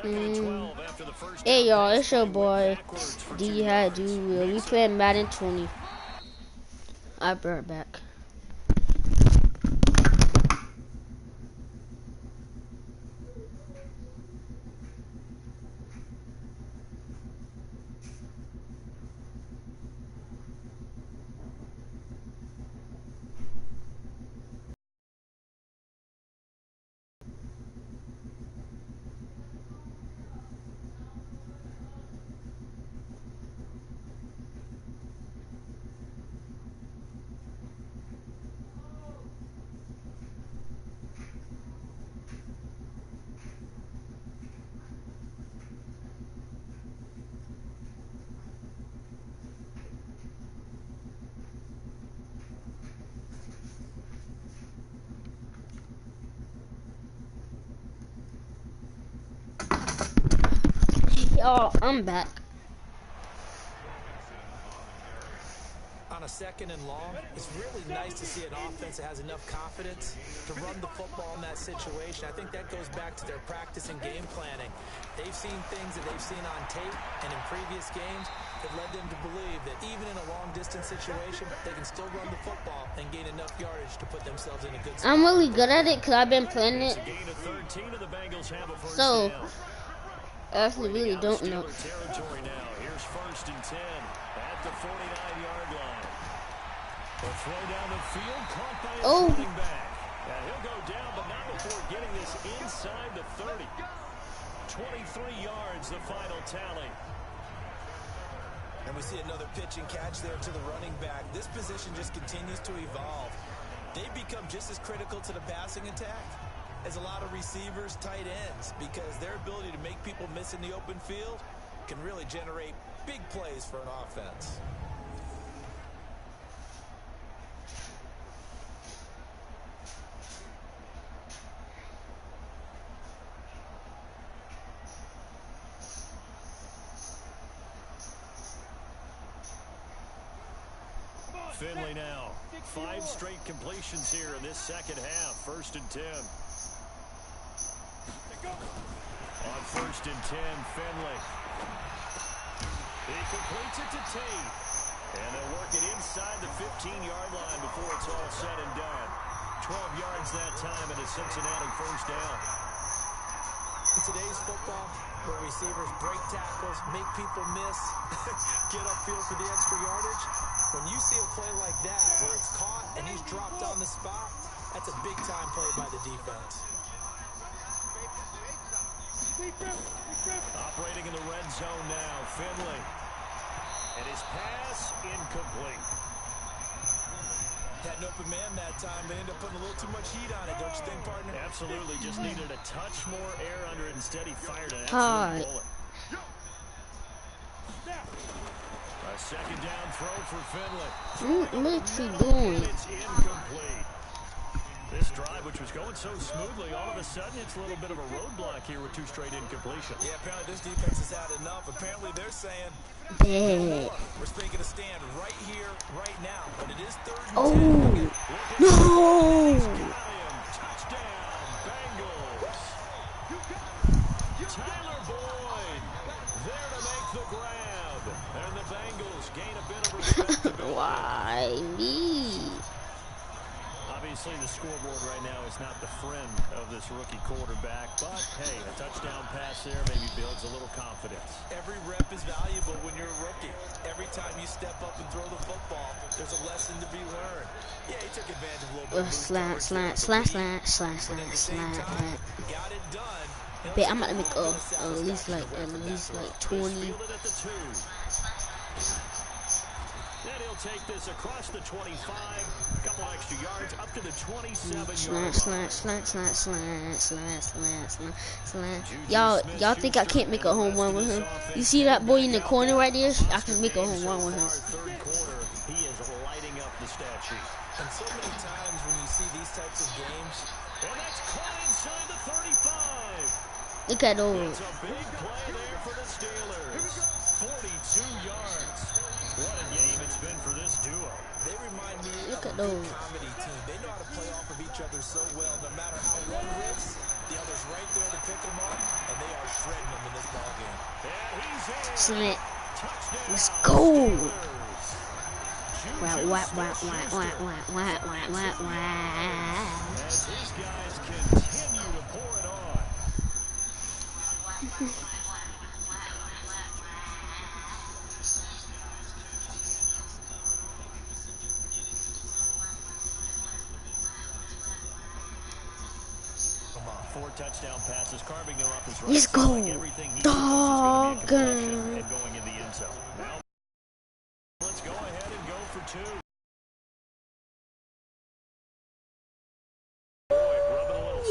Hey y'all, it's your boy D Had Do. We playing Madden 20. I'll be right back. Y'all, I'm back. On a second and long, it's really nice to see an offense that has enough confidence to run the football in that situation. I think that goes back to their practice and game planning. They've seen things that they've seen on tape and in previous games that led them to believe that even in a long-distance situation, they can still run the football and gain enough yardage to put themselves in a good spot. I'm really good at it because I've been playing it. So, I actually really don't know. Here's first and 10 at the 49-yard line. The throw down the field, caught by his running back. And he'll go down, but not before getting this inside the 30. 23 yards, the final tally. And we see another pitch and catch there to the running back. This position just continues to evolve. They become just as critical to the passing attack as a lot of receivers, tight ends, because their ability to make people miss in the open field can really generate big plays for an offense. Finley now. 5 straight completions here in this second half. First and 10. On first and 10, Finley. He completes it to Tate. And they'll work it inside the 15-yard line before it's all said and done. 12 yards that time and a Cincinnati first down. In today's football, where receivers break tackles, make people miss, get upfield for the extra yardage, when you see a play like that where it's caught and he's dropped on the spot, that's a big-time play by the defense. Operating in the red zone now, Finley. And his pass incomplete. Had an open man that time. They ended up putting a little too much heat on it, don't you think, partner? Absolutely. Just needed a touch more air under it. Instead, he fired an absolute bullet. A second down throw for Finley. What you doing? It's incomplete. This drive, which was going so smoothly, all of a sudden it's a little bit of a roadblock here with 2 straight incompletions. Yeah, apparently this defense has had enough. Apparently they're saying, Dang. we're making a stand right here, right now. But it is 3rd and 10. No! Touchdown, Bengals. Tyler Boyd there to make the grab. And the Bengals gain a bit of respectability. Why me? Obviously, the scoreboard right now is not the friend of this rookie quarterback, but hey, a touchdown pass there maybe builds a little confidence. Every rep is valuable when you're a rookie. Every time you step up and throw the football, there's a lesson to be learned. Yeah, he took advantage of a little bit. Slant. Got it done. Bet I'm about to make at least like 20. Then he'll take this across the 25, a couple extra yards, up to the 27-yard line. Y'all think I can't make a home run with him? You see that boy in the corner right there? I can make a home run with him. Third quarter, he is lighting up the stat sheet. And so many times when you see these types of games, and that's caught inside the 35. Look at those. It's a big play there for the Steelers. 42 yards. What a game it's been for this duo. They remind me Look of at a those. good comedy team. They know how to play off of each other so well. No matter how one rips, the other's right there to pick them up, and they are shredding Slant. Let's go. Wah, wah, wah, wah, wah, wah, wah, wah, wah, wah. As these guys continue to pour it on. Come on, 4 touchdown passes, carving him up his right. Let's go. Like everything he does is going to be a completion and going in the end zone. Now, let's go ahead and go for 2.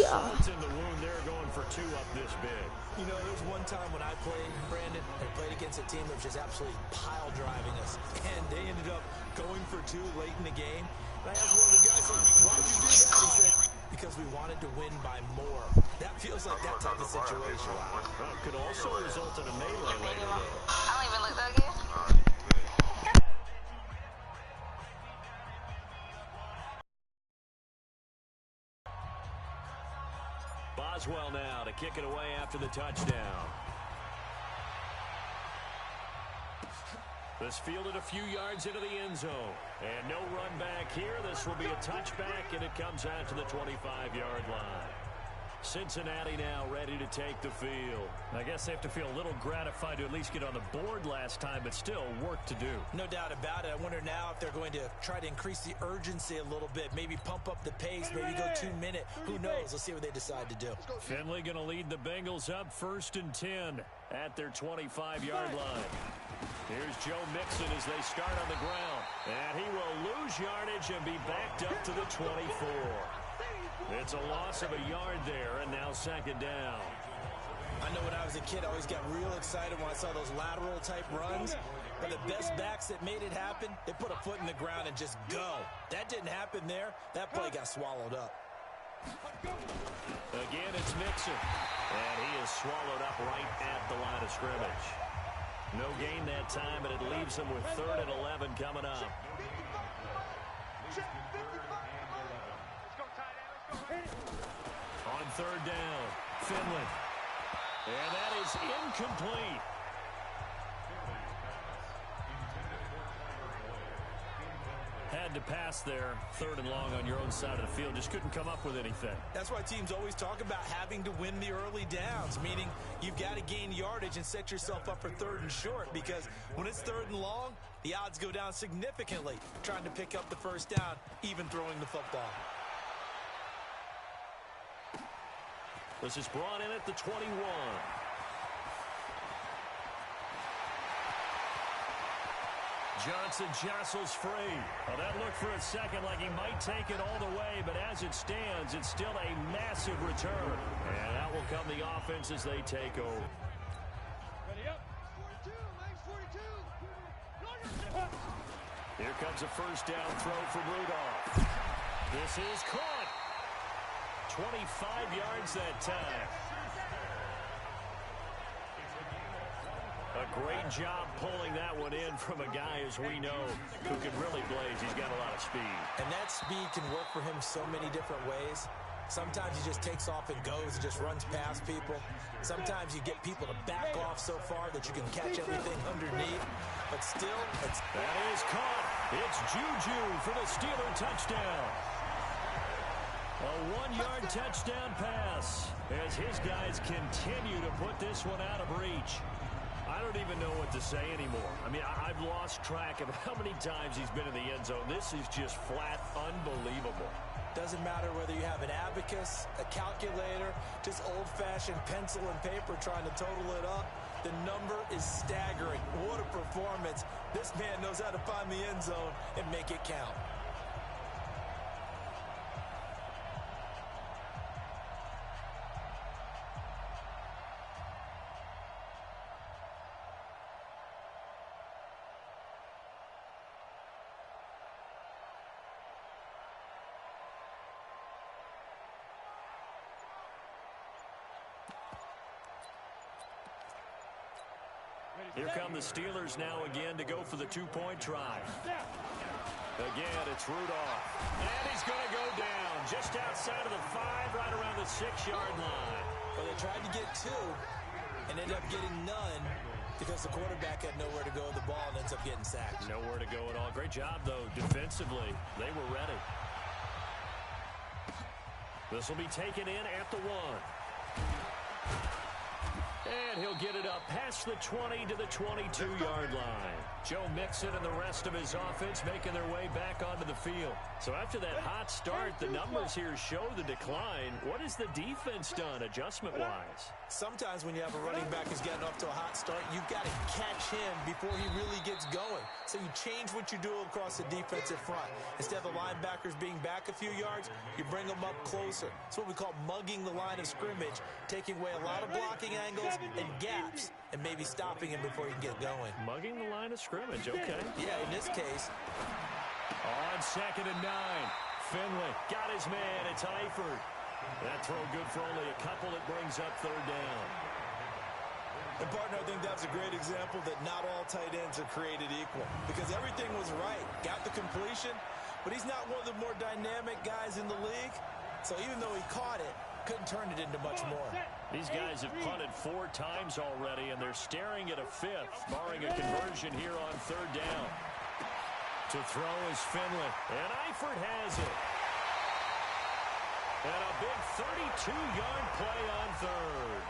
Salt in the wound there, going for 2 up this big. You know, there was one time when I played, Brandon, I played against a team that was just absolutely pile driving us, and they ended up going for 2 late in the game. And I asked one of the guys, why did you do that? He said, because we wanted to win by more. That feels like that type of situation. Well, could also result in a melee later. I don't even look that good. Boswell now to kick it away after the touchdown. This fielded a few yards into the end zone. And no run back here. This will be a touchback, and it comes out to the 25-yard line. Cincinnati now ready to take the field. I guess they have to feel a little gratified to at least get on the board last time, but still work to do. No doubt about it. I wonder now if they're going to try to increase the urgency a little bit, maybe pump up the pace, maybe go 2-minute. Who knows? Let's see what they decide to do. Finley going to lead the Bengals up 1st and 10 at their 25-yard line. Here's Joe Mixon as they start on the ground. And he will lose yardage and be backed up to the 24. It's a loss of a yard there, and now 2nd down. I know when I was a kid, I always got real excited when I saw those lateral-type runs. But the best backs that made it happen, they put a foot in the ground and just go. That didn't happen there. That play got swallowed up. Again, it's Mixon. And he is swallowed up right at the line of scrimmage. No gain that time, and it leaves him with 3rd and 11 coming up. On 3rd down, Finley. And that is incomplete. Had to pass there, 3rd and long on your own side of the field. Just couldn't come up with anything. That's why teams always talk about having to win the early downs, meaning you've got to gain yardage and set yourself up for 3rd and short, because when it's 3rd and long, the odds go down significantly trying to pick up the 1st down, even throwing the football. This is brought in at the 21. Johnson jostles free. Well, that looked for a second like he might take it all the way, but as it stands, it's still a massive return. And that will come the offense as they take over. Ready up. 42, legs 42. Here comes a 1st down throw from Rudolph. This is caught. 25 yards that time. A great job pulling that one in from a guy, as we know, who can really blaze. He's got a lot of speed. And that speed can work for him so many different ways. Sometimes he just takes off and goes and just runs past people. Sometimes you get people to back off so far that you can catch everything underneath. But still, that is caught. It's Juju for the Steeler touchdown. A 1-yard touchdown pass as his guys continue to put this one out of reach. I don't even know what to say anymore. I mean, I've lost track of how many times he's been in the end zone. This is just flat unbelievable. Doesn't matter whether you have an abacus, a calculator, just old-fashioned pencil and paper trying to total it up. The number is staggering. What a performance. This man knows how to find the end zone and make it count. Here come the Steelers now again to go for the 2-point try. Again, it's Rudolph. And he's going to go down just outside of the 5, right around the 6-yard line. Well, they tried to get 2 and ended up getting none. because the quarterback had nowhere to go with the ball and ends up getting sacked. Nowhere to go at all. Great job, though, defensively. They were ready. This will be taken in at the 1. And he'll get it up past the 20 to the 22-yard line. Joe Mixon and the rest of his offense making their way back onto the field. So after that hot start, the numbers here show the decline. What has the defense done adjustment-wise? Sometimes when you have a running back who's getting off to a hot start, you've got to catch him before he really gets going. So you change what you do across the defensive front. Instead of the linebackers being back a few yards, you bring them up closer. It's what we call mugging the line of scrimmage, taking away a lot of blocking angles and gaps, and maybe stopping him before he can get going. Mugging the line of scrimmage, okay. Yeah, in this case. On 2nd and 9, Finley got his man. It's Eifert. That throw good for only a couple. It brings up 3rd down. And, partner, I think that's a great example that not all tight ends are created equal, because everything was right. Got the completion, but he's not one of the more dynamic guys in the league. So even though he caught it, couldn't turn it into much more. These guys have punted 4 times already, and they're staring at a 5th, barring a conversion here on 3rd down. To throw is Finley, and Eifert has it. And a big 32-yard play on 3rd.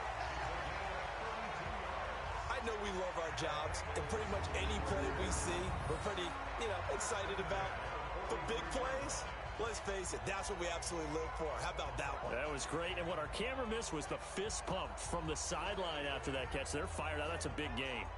I know we love our jobs, and pretty much any play we see, we're pretty, excited about. But big plays, let's face it, that's what we absolutely live for. How about that one? That was great, and what our camera missed was the fist pump from the sideline after that catch. They're fired out. That's a big game.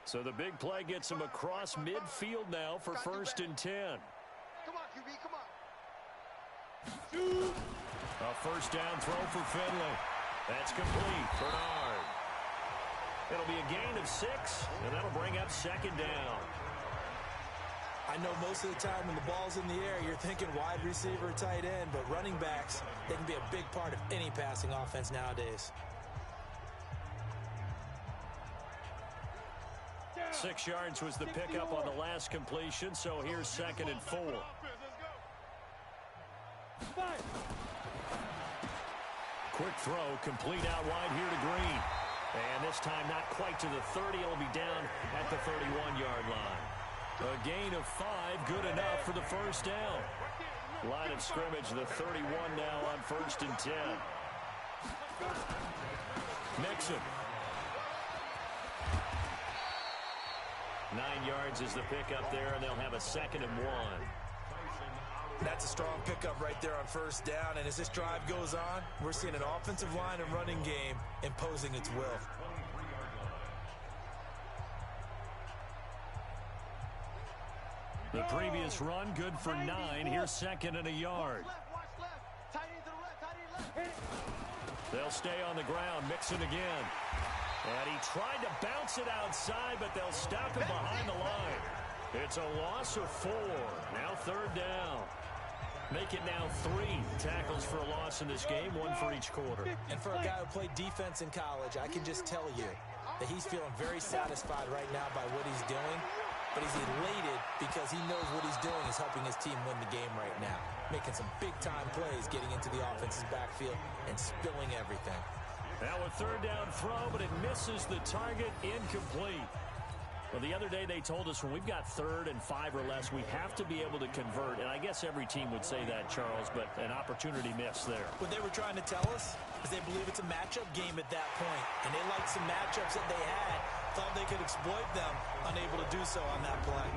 So the big play gets him across midfield now for 1st and 10. Come on, QB, come on. A 1st down throw for Finley. That's complete. Bernard. It'll be a gain of 6, and that'll bring up 2nd down. I know most of the time when the ball's in the air, you're thinking wide receiver, tight end, but running backs, they can be a big part of any passing offense nowadays. 6 yards was the pickup on the last completion, so here's 2nd and 4. Quick throw, complete out wide here to Green. And this time not quite to the 30. It'll be down at the 31-yard line. A gain of 5, good enough for the 1st down. Line of scrimmage, the 31 now on 1st and 10. Mixon. 9 yards is the pickup there, and they'll have a 2nd and 1. That's a strong pickup right there on 1st down, and as this drive goes on, we're seeing an offensive line and running game imposing its will. The previous run good for 9. Here's 2nd and a yard. They'll stay on the ground. Mixon again. And he tried to bounce it outside, but they'll stop him behind the line. It's a loss of 4. Now 3rd down. Make it now 3 tackles for a loss in this game, 1 for each quarter. And for a guy who played defense in college, I can just tell you that he's feeling very satisfied right now by what he's doing. But he's elated because he knows what he's doing is helping his team win the game right now. Making some big-time plays, getting into the offense's backfield and spilling everything. Now a 3rd down throw, but it misses the target, incomplete. Well, the other day they told us when we've got 3rd and 5 or less, we have to be able to convert. And I guess every team would say that, Charles, but an opportunity missed there. What they were trying to tell us is they believe it's a matchup game at that point. And they liked some matchups that they had, thought they could exploit them, unable to do so on that play.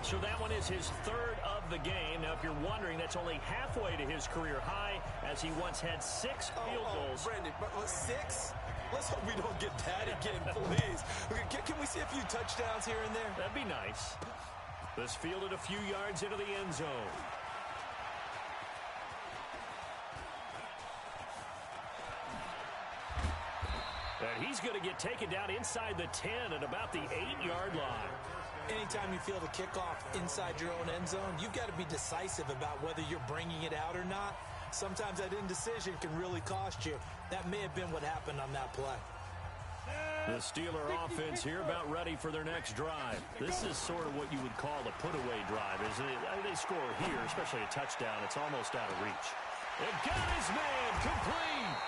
So that one is his 3rd of the game. Now, if you're wondering, that's only halfway to his career high, as he once had 6 field goals. Brandon, but 6? Let's hope we don't get that again, please. Can we see a few touchdowns here and there? That'd be nice. This fielded a few yards into the end zone. And he's going to get taken down inside the 10 at about the 8-yard line. Anytime you feel the kickoff inside your own end zone, you've got to be decisive about whether you're bringing it out or not. Sometimes that indecision can really cost you. That may have been what happened on that play. The Steeler offense here about ready for their next drive. This is sort of what you would call a put-away drive, isn't it? They score here, especially a touchdown. It's almost out of reach. It got his man complete.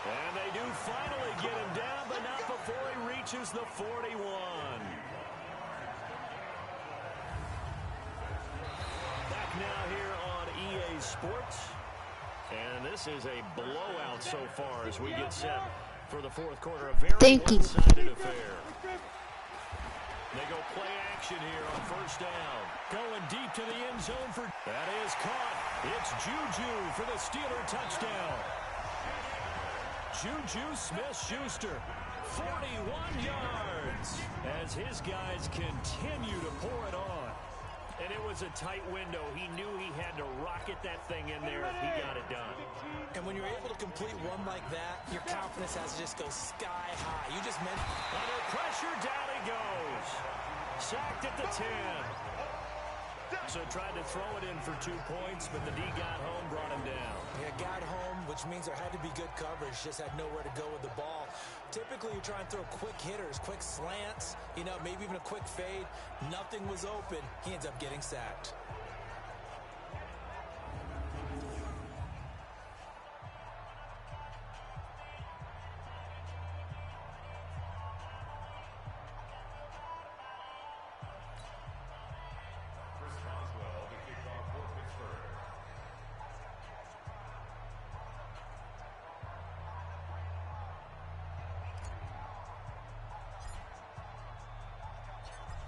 And they do finally get him down, but not before he reaches the 41. Back now here on EA Sports. And this is a blowout so far as we get set for the fourth quarter. A very one-sided affair. They go play action here on first down. Going deep to the end zone for... That is caught. It's Juju for the Steeler touchdown. Juju Smith-Schuster, 41 yards, as his guys continue to pour it on. And it was a tight window. He knew he had to rocket that thing in there. He got it done. And when you're able to complete one like that, your confidence has to just go sky high. You just meant... Under pressure, down he goes. Sacked at the 10. So tried to throw it in for 2 points, but the D got home, brought him down. Yeah, got home, which means there had to be good coverage. Just had nowhere to go with the ball. Typically, you try and throw quick hitters, quick slants, you know, maybe even a quick fade. Nothing was open. He ends up getting sacked.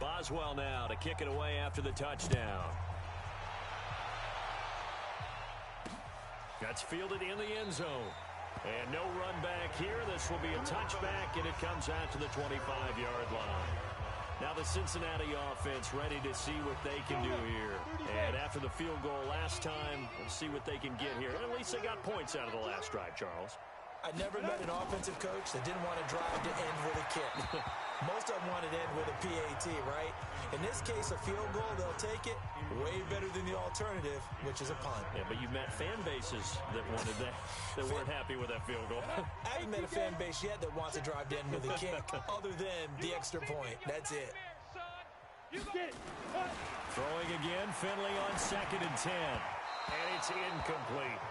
Boswell now to kick it away after the touchdown. That's fielded in the end zone. And no run back here. This will be a touchback, and it comes out to the 25-yard line. Now the Cincinnati offense ready to see what they can do here. And after the field goal last time, we'll see what they can get here. And at least they got points out of the last drive, Charles. I never met an offensive coach that didn't want to drive to end with a kick. Most of them wanted to end with a PAT, right? In this case, a field goal, they'll take it. Way better than the alternative, which is a punt. Yeah, but you've met fan bases that wanted that, that weren't happy with that field goal. I haven't met a fan base yet that wants to drive to end with a kick, other than the extra point. That's it. Throwing again, Finley on 2nd and 10. And it's incomplete.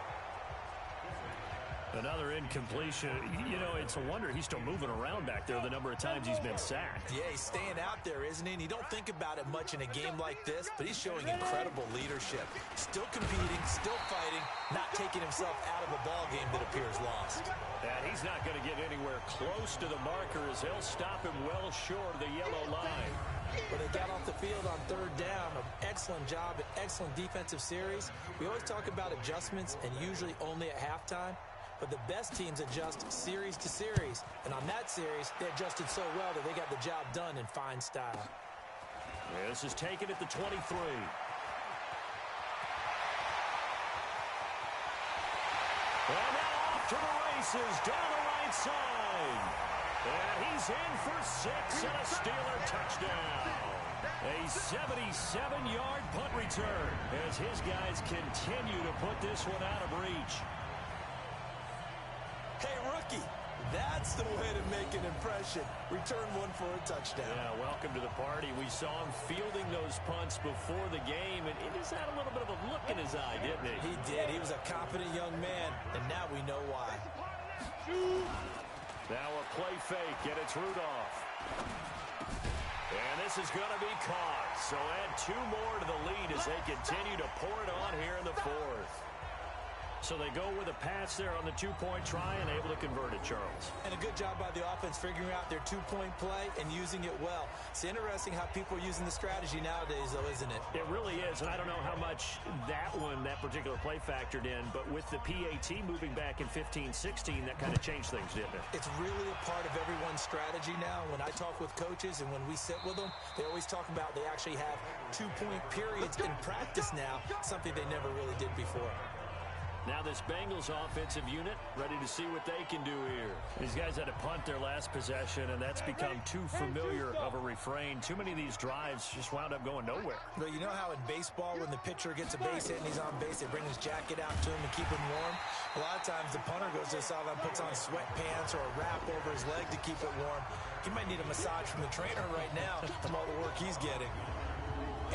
Another incompletion. You know, it's a wonder he's still moving around back there the number of times he's been sacked. Yeah, he's staying out there, isn't he? And you don't think about it much in a game like this, but he's showing incredible leadership. Still competing, still fighting, not taking himself out of a ball game that appears lost. And he's not going to get anywhere close to the marker as he'll stop him well short of the yellow line. But they got off the field on 3rd down. An excellent job, an excellent defensive series. We always talk about adjustments, and usually only at halftime. But the best teams adjust series to series. And on that series, they adjusted so well that they got the job done in fine style. Yeah, this is taken at the 23. And now off to the races down the right side. And he's in for 6 and a Steeler touchdown. A 77-yard punt return as his guys continue to put this one out of reach. Hey, rookie, that's the way to make an impression. Return one for a touchdown. Yeah, welcome to the party. We saw him fielding those punts before the game, and he just had a little bit of a look in his eye, didn't he? He did. He was a confident young man, and now we know why. Now a play fake, and it's Rudolph. And this is going to be caught. So add 2 more to the lead as they continue to pour it on here in the 4th. So they go with a pass there on the 2-point try and able to convert it, Charles. And a good job by the offense figuring out their 2-point play and using it well. It's interesting how people are using the strategy nowadays, though, isn't it? It really is, and I don't know how much that particular play factored in, but with the PAT moving back in 15-16, that kind of changed things, didn't it? It's really a part of everyone's strategy now. When I talk with coaches and when we sit with them, they always talk about they actually have 2-point periods in practice now, something they never really did before. Now this Bengals offensive unit ready to see what they can do here. These guys had to punt their last possession, and that's become too familiar of a refrain. Too many of these drives just wound up going nowhere. But you know how in baseball, when the pitcher gets a base hit and he's on base, they bring his jacket out to him and keep him warm? A lot of times the punter goes to the sideline, puts on sweatpants or a wrap over his leg to keep it warm. He might need a massage from the trainer right now from all the work he's getting.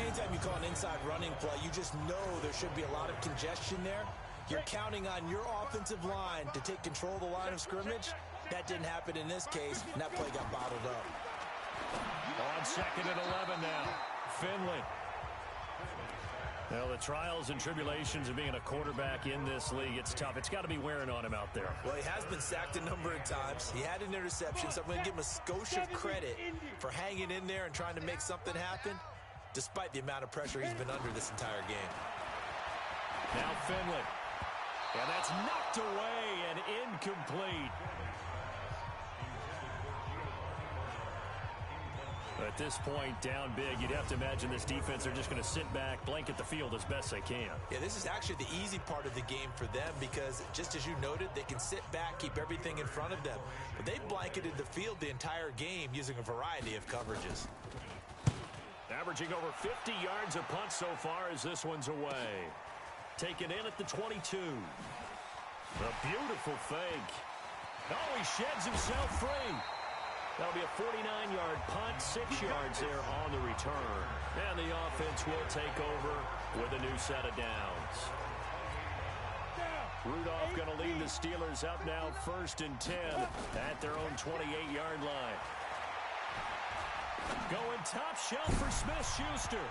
Anytime you call an inside running play, you just know there should be a lot of congestion there. You're counting on your offensive line to take control of the line of scrimmage. That didn't happen in this case, and that play got bottled up. On 2nd and 11 now. Finley. Well, the trials and tribulations of being a quarterback in this league, it's tough. It's got to be wearing on him out there. Well, he has been sacked a number of times. He had an interception, so I'm going to give him a skosh of credit for hanging in there and trying to make something happen, despite the amount of pressure he's been under this entire game. Now Finley. And that's knocked away and incomplete. At this point, down big, you'd have to imagine this defense are just going to sit back, blanket the field as best they can. Yeah, this is actually the easy part of the game for them because, just as you noted, they can sit back, keep everything in front of them. But they've blanketed the field the entire game using a variety of coverages. Averaging over 50 yards a punt so far as this one's away. Taken in at the 22. A beautiful fake. Oh, he sheds himself free. That'll be a 49-yard punt, 6 yards there on the return. And the offense will take over with a new set of downs. Rudolph going to lead the Steelers up now 1st and 10 at their own 28-yard line. Going top shelf for Smith-Schuster.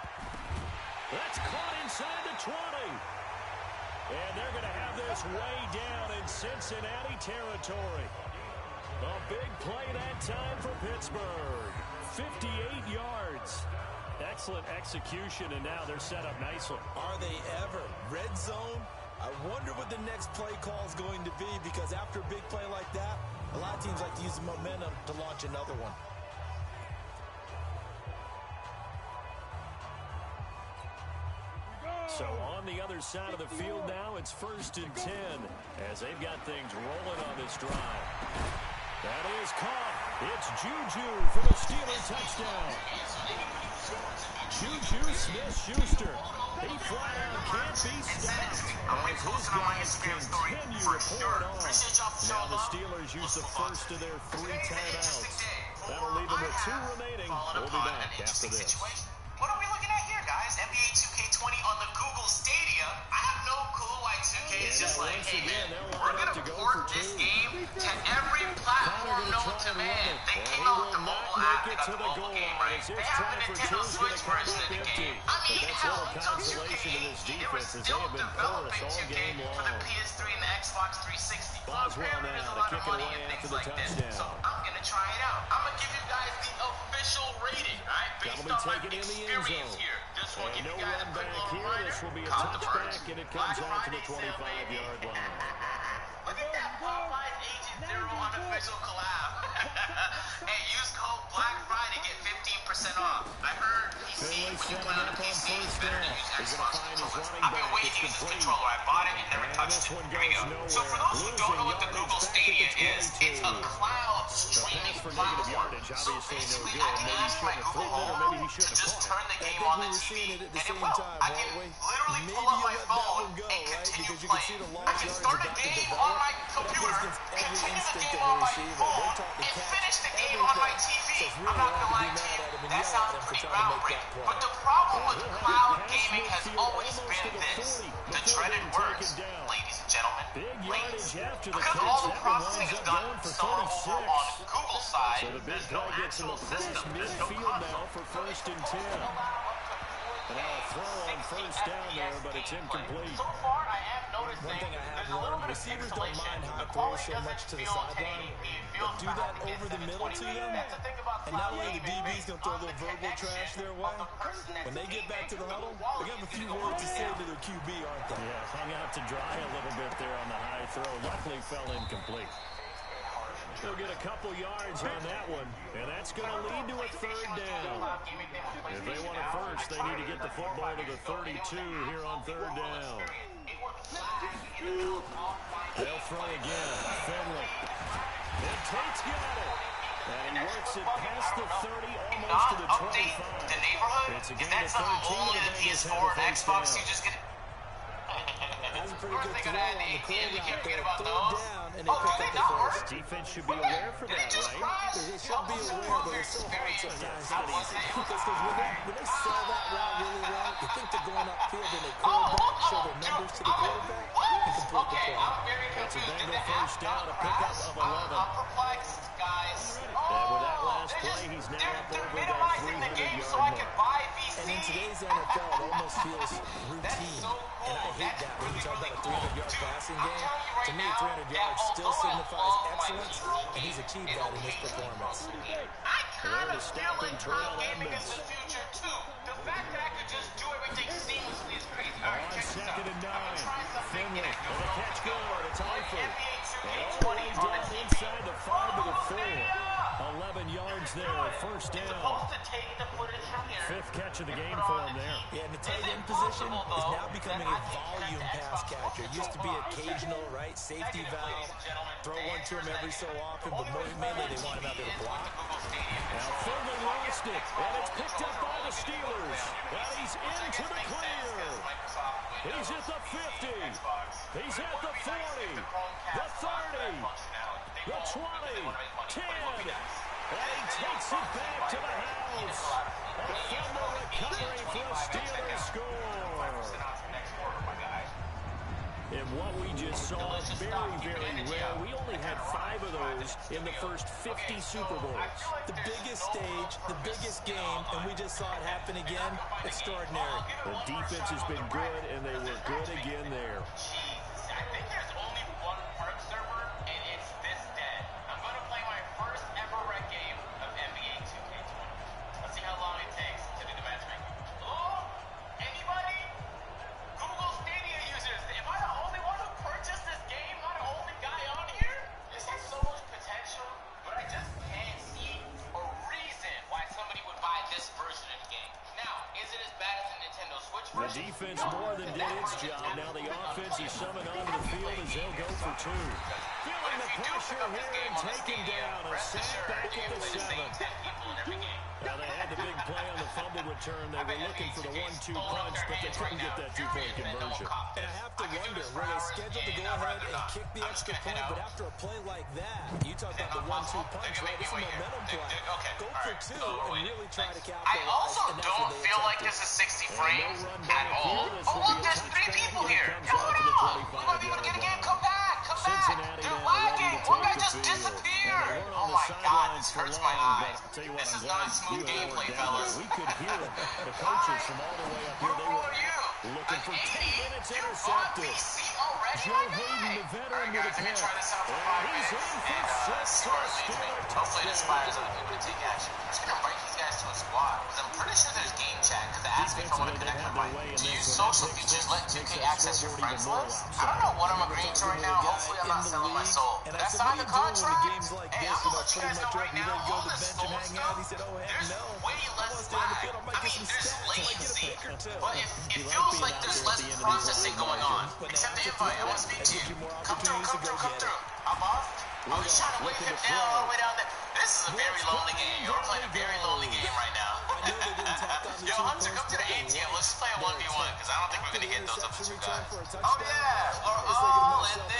That's caught inside the 20. And they're going to have this way down in Cincinnati territory. A big play that time for Pittsburgh. 58 yards. Excellent execution, and now they're set up nicely. Are they ever? Red zone? I wonder what the next play call is going to be, because after a big play like that, a lot of teams like to use the momentum to launch another one. So on the other side of the field now, it's 1st and 10 as they've got things rolling on this drive. That is caught. It's Juju for the Steelers touchdown. Juju Smith-Schuster. He flat out can't be stopped as his guys continue to pour it on. Now the Steelers use the first of their 3 timeouts. That'll leave them with 2 remaining. We'll be back after this. What are we looking at here, guys? NBA 2K20 on the Google Stadia. I have no clue why 2K is just like, hey man, we're going to port this game to every platform known to man. They came out with the mobile app, they got the mobile game, right? They have the Nintendo Switch version of the game. I mean, hell, until 2K, they were still developing 2K for the PS3 and the Xbox 360. So apparently there's a lot of money in things like this. So I'm going to try it out. I'm going to give you guys the official rating, all right? Based on my experience here. This will give you guys a quick little reminder. Count the birds. Black Friday sale, baby. Look at that Popeyes Agent Zero unofficial collab. Hey, use code Black Friday, get 15% off. I heard PC, when you play on a PC, it's better to use Xbox controllers. I've been waiting to use this controller. I bought it and never touched it. Here we go. So for those who don't know what the Google Stadia is, it's a cloud streaming platform. So basically, I can ask my Google Home to just turn the game on the TV, and it will. I can literally pull up my phone and continue playing. I can start a game on my computer, continue the game on my phone, and finish the game on my TV. I'm not gonna lie to you, that sounds pretty groundbreaking. But the problem with cloud gaming has always been this, the dreaded words, ladies and gentlemen, ladies. Because all the processing is done somewhere over on Google's side, there's no actual system, there's no console. For 1st and 10. And now a throw on 1st down there, but it's incomplete. So far, I am noticing One thing I have there's a little learned, bit of receivers don't pixelation. mind high The throws quality so doesn't much to the feel sideline. 1080p. It feels Do that perhaps over the middle to them, That's the thing about and not cloud only the gaming, DB's going to throw a little verbal trash their way. When they get back to the huddle, they're going to have a few words to say to their QB, aren't they? Yeah, hung out to dry a little bit there on the high throw. Luckily fell incomplete. They'll get a couple yards on that one, and that's going to lead to a 3rd down. If they want it first, they need to get the football to the 32 here on 3rd down. They'll throw again. Finley. Tate's got it. And he works it past the 30, almost Not to the update 25. the neighborhood. It's a Is gain that of something 13, only and the the Bengals PS4 have a and first Xbox down. you just get? That's a pretty We're good thinking throw that on the AT&T curl route can't forget there. about Third those. down, and they Oh, pick do they up the not first. work? Defense should be aware for Did that, it just right? crash? They should be aware, but it's so hard sometimes. That wasn't it. Because when they sell that route really well, you think they're going upfield and they curl back, show their numbers to the quarterback, and complete the Okay, play. I'm very That's a confused. Did Bengal the first app down, not a pickup crash? of 11. I'm perplexed, guys. And with that last play, he's now up They're over that minimizing the game so 300-yard I can mark. buy VC. And in today's NFL, it almost feels routine. so cool. And I hate That's that when you talk really, about a really 300-yard cool. passing I'm game. telling you right To me, now, 300 yards that still although I signifies love my excellence, literal and he's achieved game, that in this it'll be performance. I kind of feel like cloud gaming is the future too. The fact that I could just do everything seamlessly is crazy. All right, On check this out. second and 9, I'm gonna try something. Finley, and the catch good. It's Eifert. NBA And 2K20 all the way on the down TV. inside the 5 to the 4. 11 yards there, first down. Supposed to take the footage from here. Fifth catch of the game for him there. Yeah, and the tight end position is now becoming a volume pass catcher. It used to be occasional, right? Safety valve, throw one to him every so often, but mainly they want him out there to block. Now Finley lost it, and it's picked up by the Steelers. And he's into the clear. He's at the 50. He's at the 40. The 30. The 20. 10. And he takes it back to the house. A fumble recovery for a Steelers score. And what we just saw, very, very rare. We only had 5 of those in the first 50 Super Bowls. The biggest stage, the biggest game, and we just saw it happen again. Extraordinary. The defense has been good, and they were good again there. I think there's only one park server, and it's this dead. I'm going to play my first ever rec game of NBA 2K20. Let's see how long it takes to do the matchmaking. Hello? Anybody? Google Stadia users, am I the only one who purchased this game? Am I the only guy on here? This has so much potential, but I just can't see a reason why somebody would buy this version of the game. Now, is it as bad as the Nintendo Switch The version? defense more than did its job. Now the offense is summoned onto the field as they'll go for 2. Feeling the pressure here and taking down a sack back at the 7. Now they had the big play on the fumble return. They were looking for the 1-2 punch, but they couldn't get that 2-point conversion. And I have to wonder, were they scheduled to go ahead and kick the extra point, but after a play like that, you talk about the 1-2 punch, right? It's a momentum play. Go for 2 and really try to capitalize. I also and that's don't what they feel like attempted. this is 60 frames at all. Oh, look, there's 3 people here. Hold on. We might be able to get a game. Come back. Come back. Cincinnati They're now ready lagging. to One take guy the just field. disappeared. And they weren't on Oh the my God, sidelines this for hurts my long, eyes. but I'll tell you what, This I'm is glad not smooth you and I gameplay, weren't down fellas. there. We could hear the coaches from all the way up here. They Who were are you? looking for 10 minutes You bought intercepted. VC already, Joe my Hayden, guy? the veteran All right, with guys, a let me catch. try this out for And 5 he's minutes in for and 6 see where it for leads me. Steeler Hopefully it touchdown. inspires other people to take action. I'm just going to invite these guys to a squad because I'm pretty sure there's game chat because it asks me if I want to connect with my Do you use social features let 2K access your friends list? I don't know what I'm agreeing to right now. Hopefully I'm not selling my soul. And Did I I said, sign what the are you doing when the contract? game's like Hey, this? I'm going to let you Pretty guys know much right you now, ready to go all to the this bench and soul hang stuff, out? He said, oh, heck there's no. way I less want to stay on the lag. field. I might I get mean, some there's stats. I might get a latency, pick or two. but it You like feels being like out there's there at less the end of these processing early going on. margins. Accept the invite. I want to speak to you. Gives you more Come through, opportunities to go come get through. it. I'm off. Oh, he's trying to wave looking him to down all throw. the way down there. This is a very lonely game. You're playing a very lonely game right now. I know they didn't tack on the Yo, 2 Hunter, come points, to the but I ATM. Let's just play a like 1v1 because I don't think we're going to get those other 2 guys. for a Oh, touchdown. yeah. We're I was thinking to all in myself,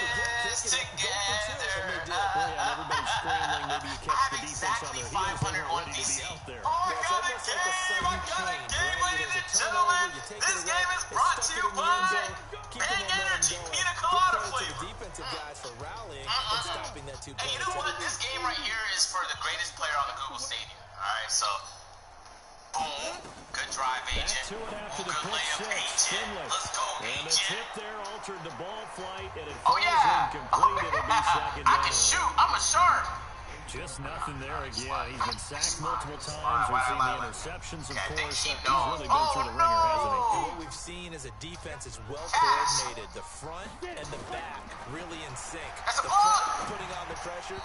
this they're kicking it, go for 2, and they together. did. Well, yeah, everybody's scrambling. Maybe you catch the I'm defense on exactly their heels. They're 501 not ready to VC. be out there. Oh, I Yeah, it's got a almost like a game! sudden I got a change, game, right? ladies There's a and turnover, gentlemen! you take This it game away, is they brought stuck to it you in the end by zone, keep the Big momentum Energy going. Pina Give Colada credit to flavor. the defensive guys for rallying and stopping that 2 And point you know what? attempt. This game right here is for the greatest player on the Google Stadium. Alright, so boom. Good drive, Back agent. to it after the Good pick layup, 6. agent. Finley. Let's go, And the agent. tip there altered the ball flight, and it Oh falls yeah! incomplete. It'll be second I down. can shoot. I'm a shark. Just nothing there again. He's been sacked multiple times. We've seen the interceptions, of I think course. he He's knows. really been through the ringer, hasn't he? And what we've seen is a defense is well coordinated. The front and the back really in sync. That's a The ball. front putting on the pressure.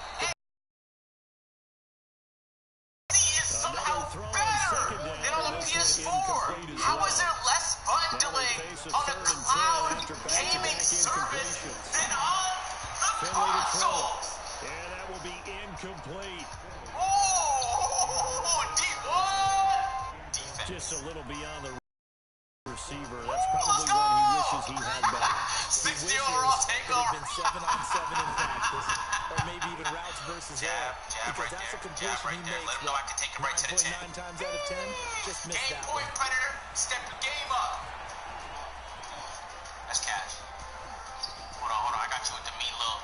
He is somehow throw on better second down, than on the and this one PS4. incomplete as How well. is there less button Now they delay face a on the 3rd and 10 cloud after back-to-back gaming service incompletions. than on the Finley to throw. consoles? And that will be incomplete. Oh, D1! Defense. Just a little beyond the receiver. That's probably one he wishes he had back. 60 overall It takeover. had been 7-on-7 in practice, or maybe even routes versus air. Jab Because right that's a there. completion Jab right he there. makes. Let him know I can take it right to the 10. 9.9 times out of 10, just missed Game that point one. Predator. Step your game up. That's cash. Hold on. I got you with the meatloaf.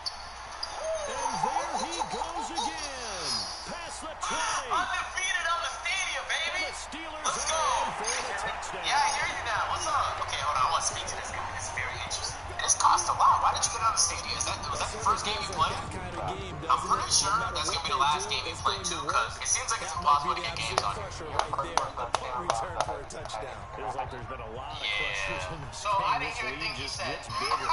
And there he goes again. Past the 20. Undefeated on the stadium, baby. The Steelers Let's are go. in for the touchdown. Yeah, I hear you now. What's up? Okay, hold on. I want to speak to this guy. It's very interesting. And this cost a lot. Why did you get out of the stadium? Was that the first game you played? That kind of game, I'm doesn't pretty it? sure No matter that's going to what be the they last do, game you it's play going too, to because work. it seems like it's That might impossible be to the get games on absolute here. crusher right there. A punt return for a touchdown. Feels like there's been a lot of crushers in this So game. I didn't This hear a lead thing he just said. gets bigger.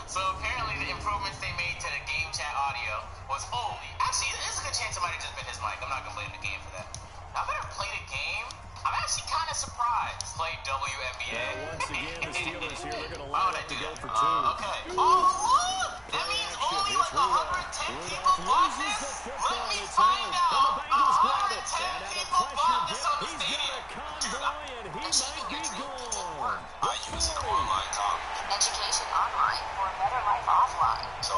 So apparently the improvements they made to the game chat audio was holy. Actually, there's a good chance it might have just been his mic. I'm not going to blame the game for that. Now that I've played a game, I'm actually kind of surprised. Play WNBA. Once again, the Steelers here, they're going to line up to go for 2. Okay. Oh, look! That means only like 110 people bought this? Let me find out! 110 people bought this on the He's stadium! got a convoy, and he might be gone. I use the online talk. Education online for a better life offline. So,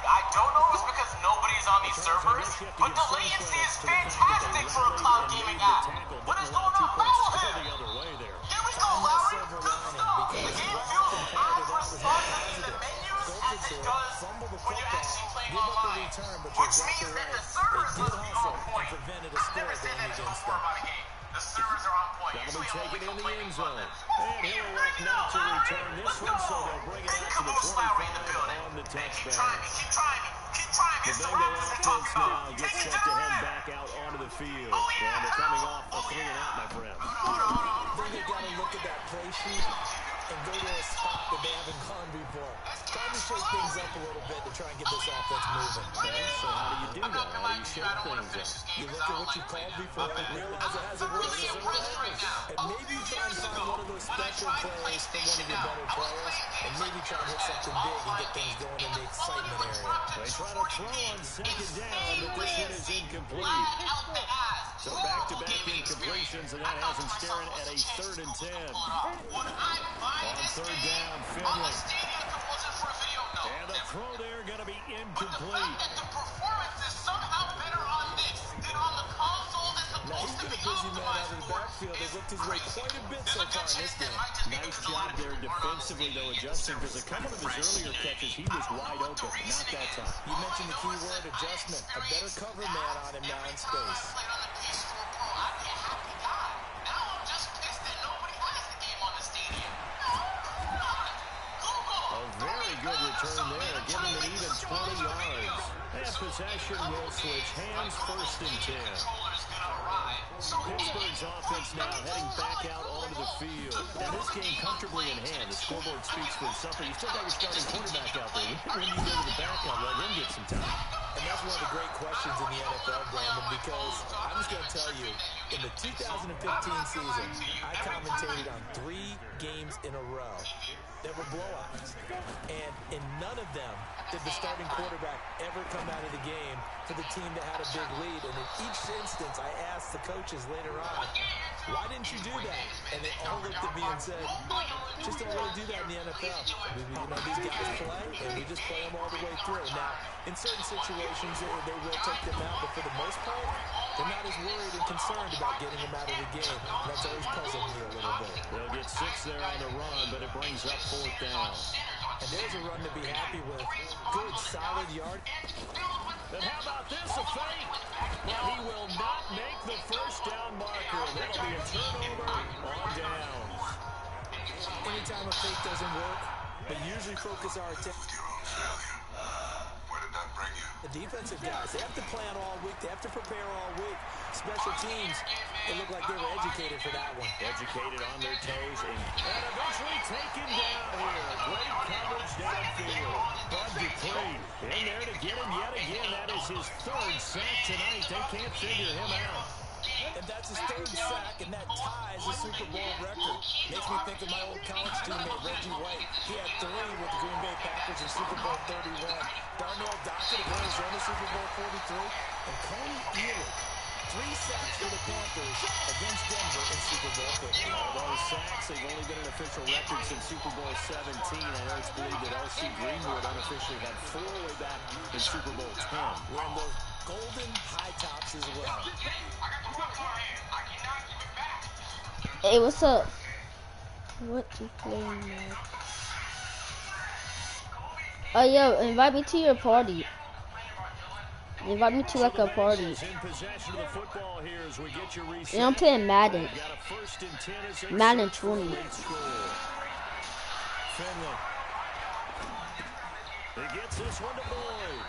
I don't know if it's because nobody's on these servers, but the latency is fantastic for a cloud gaming app. What is going on wrong with him? The other way there. Here we go, Lowry. Good stuff. The game feels as responsive in the menus as it does when you're actually playing online, which means that the servers must be on point. I've never said that before about a game. The servers are on point. That'll be Usually taken in the complaining end zone. about this. And he'll elect not to return this one, so they'll bring it out to the 25 on the touchdown. Keep trying me. The Bengal offense now gets set to head back out onto the field. And they're coming off a 3-and-out, my friend. I think they've got to look at that play sheet and go to a spot that they haven't gone before. Time to shake things up a little bit to try and get this offense moving. Okay, so how do you do that? How do you shake things up? You look at what you called before and realize it hasn't worked. And maybe you try and find one of those special plays for one of your better players, and maybe try and hit something big and get things going in the excitement area. They try to throw on second down, but this one is incomplete. So back-to-back incompletions, and that has them staring at a 3rd and 10. On 3rd down, Finley. And the throw there going to be incomplete. Now, he's been a busy man out of the backfield. They've looked his way quite a bit so far in this game. Nice job there defensively, though, adjusting, because a couple of his earlier catches, he was wide open. Not that time. You mentioned the key word, adjustment. A better cover man on him now in space. A very good return there, giving an even 20 yards. And possession will switch hands, 1st and 10. Pittsburgh's offense now heading back out onto the field. And this game comfortably in hand. The scoreboard speaks for itself. You still got your starting quarterback out there. When you go to the backup, let him get some time. And that's one of the great questions in the NFL, Brandon, because I'm just going to tell you, in the 2015 season, I commentated on 3 games in a row that were blowouts. And in none of them did the starting quarterback ever come out of the game for the team that had a big lead. And in each instance, I asked the coaches later on, why didn't you do that? And they all looked at me and said, just don't really do that in the NFL. These guys play, and we just play them all the way through. Now, in certain situations, they will take them out, but for the most part, they're not as worried and concerned about getting them out of the game. And that's always puzzled me a little bit. They'll get 6 there on the run, but it brings up 4th down. And there's a run to be happy with. Good, solid yard. And how about this, a fake? He will not make the 1st down marker. That'll be a turnover on downs. Anytime a fake doesn't work, but usually focus our attention. Where did that bring you? The defensive guys, they have to plan all week. They have to prepare all week. Special teams, they look like they were educated for that one. Educated on their toes and eventually taken down here. Great coverage downfield. Bud Dupree in there to get him yet again. That is his 3rd sack tonight. They can't figure him out. And that's his third sack, and that ties the Super Bowl record. Makes me think of my old college teammate, Reggie White. He had 3 with the Green Bay Packers in Super Bowl 31. Darnell Dockett of Arizona, Super Bowl 43. And Coney Ealy, 3 sacks for the Panthers against Denver in Super Bowl 50. All those sacks, they've only been an official record since Super Bowl 17. I know it's believed that L.C. Greenwood unofficially had 4 way back in Super Bowl 10. Wearing those golden high tops as well. Hey, what's up? What you playing now? Oh, yo, invite me to your party. Invite me to like a party. And I'm playing Madden. Madden 20. He gets this one to Boyd.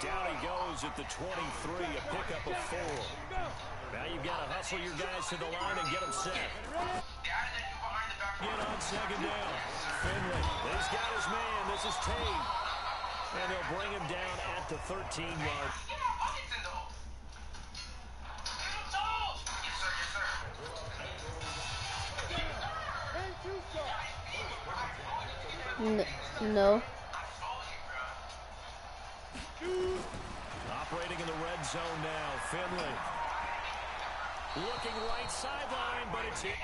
Down he goes at the 23, a pickup of 4. Now you've got to hustle your guys to the line and get them set. Get on second down. Finley, he's got his man. This is Tate. And they'll bring him down at the 13-yard. No. Operating in the red zone now, Finley. Looking right sideline, but it's hit.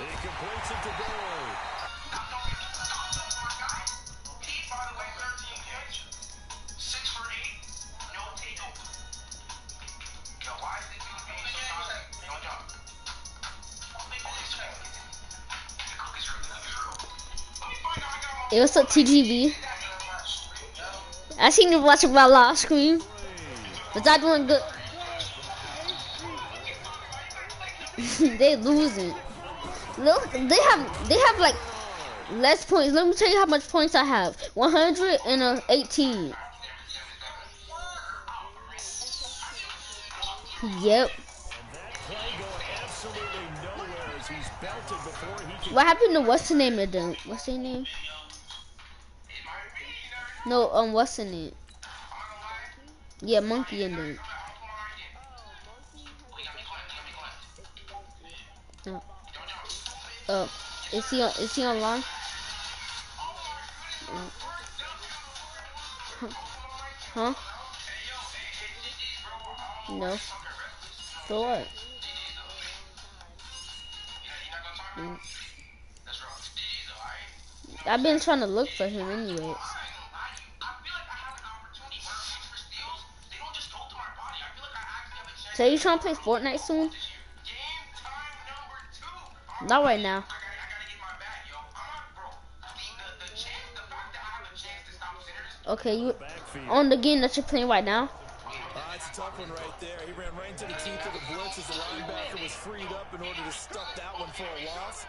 He completes it to Boyd. By the way, 13 catch, 6 for 8, no takeover. Yo, why is this dude being so toxic? No job. Hey, what's up, TGV? I seen you watching my live stream. Was I doing good? They losing. Look, they have like less points. Let me tell you how much points I have. 118. Yep. What happened to what's the name of them? What's their name? No, what's the name? Yeah, Monkey and them. Oh, is he online? Huh? No. For what? I've been trying to look for him anyways. So you trying to play Fortnite soon? Not right now. Okay, you on the game that you're playing right now? It's a tough one right there. He ran right into the teeth of the blitz as the linebacker was freed up in order to stuff that one for a loss.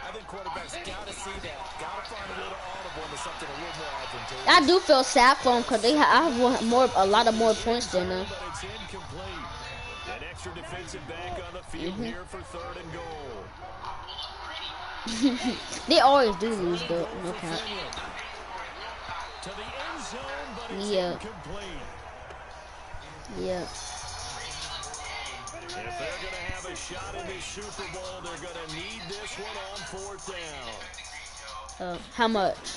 I think quarterbacks gotta see that. Gotta find a little audible into something a little more advantageous. I do feel sad for him because I have a lot of more points than them. But it's incomplete. An extra defensive back on the field here for 3rd and goal. They always do lose though. No cap. To the end zone, but it's Yeah. incomplete. Yeah. If they're going to have a shot in this Super Bowl, they're going to need this one on 4th down. How much?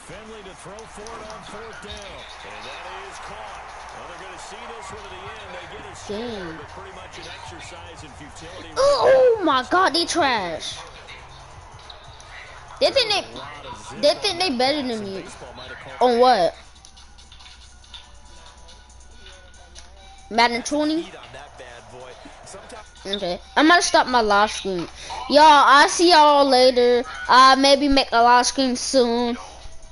Finley to throw for it on 4th down. And that is caught. Well, they're going to see this one to the end. They get a score, but pretty much an exercise in futility. Oh my God, they trash. They think they better than me. On what? Madden 20? Okay, I'm gonna stop my live stream. Y'all, I'll see y'all later. Maybe make a live stream soon.